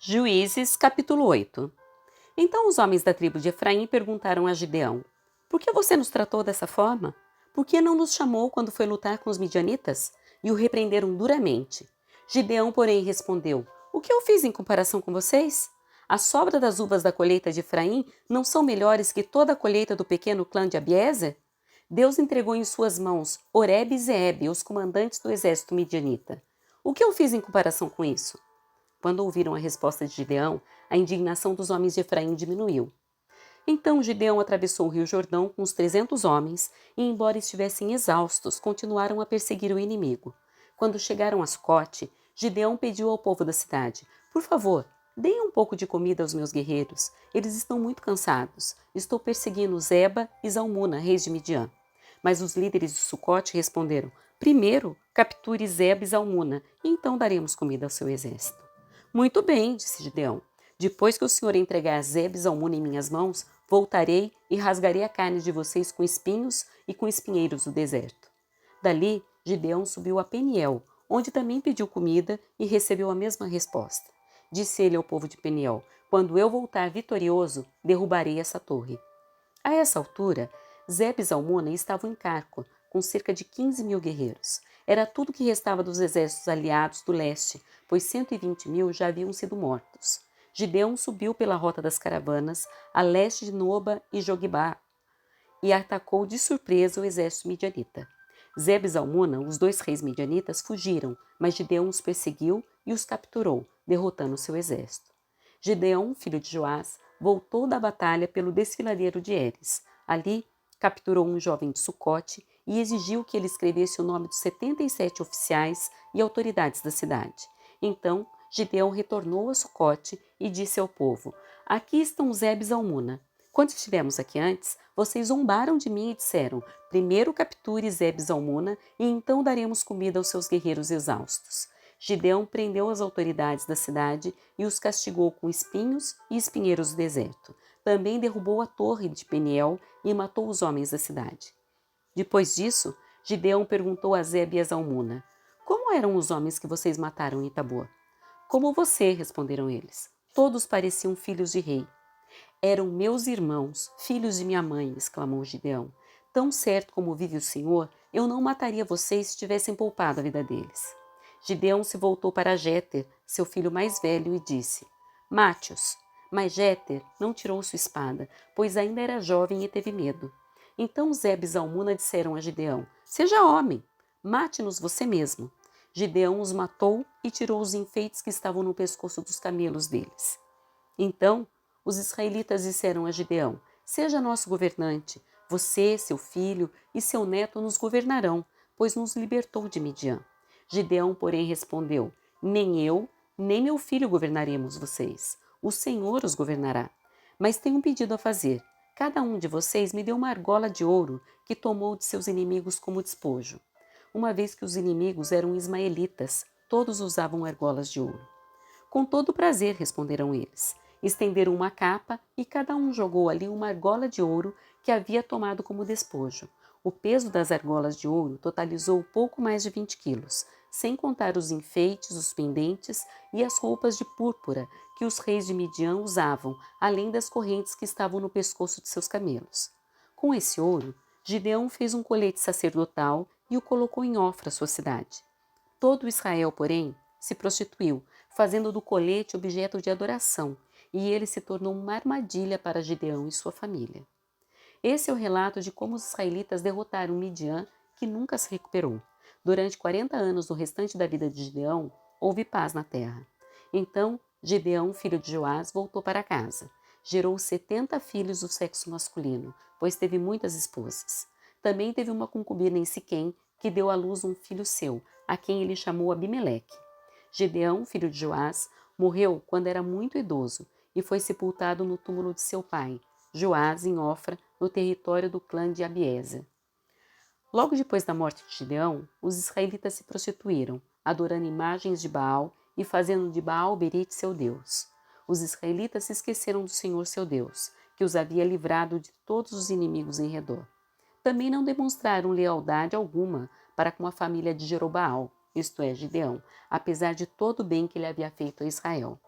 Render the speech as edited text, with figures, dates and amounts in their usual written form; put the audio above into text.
Juízes, capítulo 8. Então os homens da tribo de Efraim perguntaram a Gideão: Por que você nos tratou dessa forma? Por que não nos chamou quando foi lutar com os midianitas? E o repreenderam duramente. Gideão, porém, respondeu: O que eu fiz em comparação com vocês? A sobra das uvas da colheita de Efraim não são melhores que toda a colheita do pequeno clã de Abiezer? Deus entregou em suas mãos Oreb e Zeebe, os comandantes do exército midianita. O que eu fiz em comparação com isso? Quando ouviram a resposta de Gideão, a indignação dos homens de Efraim diminuiu. Então Gideão atravessou o rio Jordão com os 300 homens e, embora estivessem exaustos, continuaram a perseguir o inimigo. Quando chegaram a Sucote, Gideão pediu ao povo da cidade: Por favor, deem um pouco de comida aos meus guerreiros. Eles estão muito cansados. Estou perseguindo Zeba e Zalmuna, reis de Midian. Mas os líderes de Sucote responderam: Primeiro, capture Zeba e Zalmuna, e então daremos comida ao seu exército. Muito bem, disse Gideão. Depois que o Senhor entregar Zeba e Zalmuna em minhas mãos, voltarei e rasgarei a carne de vocês com espinhos e com espinheiros do deserto. Dali, Gideão subiu a Peniel, onde também pediu comida e recebeu a mesma resposta. Disse ele ao povo de Peniel: Quando eu voltar vitorioso, derrubarei essa torre. A essa altura, Zeba e Zalmuna estavam em Carco, com cerca de 15.000 guerreiros. Era tudo que restava dos exércitos aliados do leste, pois 120.000 já haviam sido mortos. Gideão subiu pela rota das caravanas, a leste de Noba e Jogbá, e atacou de surpresa o exército midianita. Zeba e Zalmuna, os dois reis midianitas, fugiram, mas Gideão os perseguiu e os capturou, derrotando seu exército. Gideão, filho de Joás, voltou da batalha pelo desfiladeiro de Eres. Ali, capturou um jovem de Sucote e exigiu que ele escrevesse o nome dos 77 oficiais e autoridades da cidade. Então, Gideão retornou a Sucote e disse ao povo: Aqui estão Zeba e Zalmuna. Quando estivemos aqui antes, vocês zombaram de mim e disseram: Primeiro capture Zeba e Zalmuna e então daremos comida aos seus guerreiros exaustos. Gideão prendeu as autoridades da cidade e os castigou com espinhos e espinheiros do deserto. Também derrubou a torre de Peniel e matou os homens da cidade. Depois disso, Gideão perguntou a Zeba e a Zalmuna: Como eram os homens que vocês mataram em Tabor? Como você, responderam eles. Todos pareciam filhos de rei. Eram meus irmãos, filhos de minha mãe, exclamou Gideão. Tão certo como vive o Senhor, eu não mataria vocês se tivessem poupado a vida deles. Gideão se voltou para Jéter, seu filho mais velho, e disse: Mate-os. Mas Jéter não tirou sua espada, pois ainda era jovem e teve medo. Então Zeba e Zalmuna disseram a Gideão: Seja homem, mate-nos você mesmo. Gideão os matou e tirou os enfeites que estavam no pescoço dos camelos deles. Então os israelitas disseram a Gideão: Seja nosso governante. Você, seu filho e seu neto nos governarão, pois nos libertou de Midian. Gideão, porém, respondeu: Nem eu, nem meu filho governaremos vocês. O Senhor os governará. Mas tenho um pedido a fazer. Cada um de vocês me dê uma argola de ouro que tomou de seus inimigos como despojo. Uma vez que os inimigos eram ismaelitas, todos usavam argolas de ouro. Com todo prazer, responderam eles. Estenderam uma capa e cada um jogou ali uma argola de ouro que havia tomado como despojo. O peso das argolas de ouro totalizou pouco mais de 20 quilos, sem contar os enfeites, os pendentes e as roupas de púrpura que os reis de Midian usavam, além das correntes que estavam no pescoço de seus camelos. Com esse ouro, Gideão fez um colete sacerdotal e o colocou em Ofra, sua cidade. Todo Israel, porém, se prostituiu, fazendo do colete objeto de adoração, e ele se tornou uma armadilha para Gideão e sua família. Esse é o relato de como os israelitas derrotaram Midian, que nunca se recuperou. Durante 40 anos do restante da vida de Gideão, houve paz na terra. Então, Gideão, filho de Joás, voltou para casa. Gerou 70 filhos do sexo masculino, pois teve muitas esposas. Também teve uma concubina em Siquém, que deu à luz um filho seu, a quem ele chamou Abimeleque. Gideão, filho de Joás, morreu quando era muito idoso e foi sepultado no túmulo de seu pai, Joás, em Ofra, no território do clã de Abiezer. Logo depois da morte de Gideão, os israelitas se prostituíram, adorando imagens de Baal e fazendo de Baal-Berite seu Deus. Os israelitas se esqueceram do Senhor seu Deus, que os havia livrado de todos os inimigos em redor. Também não demonstraram lealdade alguma para com a família de Jerobaal, isto é, Gideão, apesar de todo o bem que ele havia feito a Israel.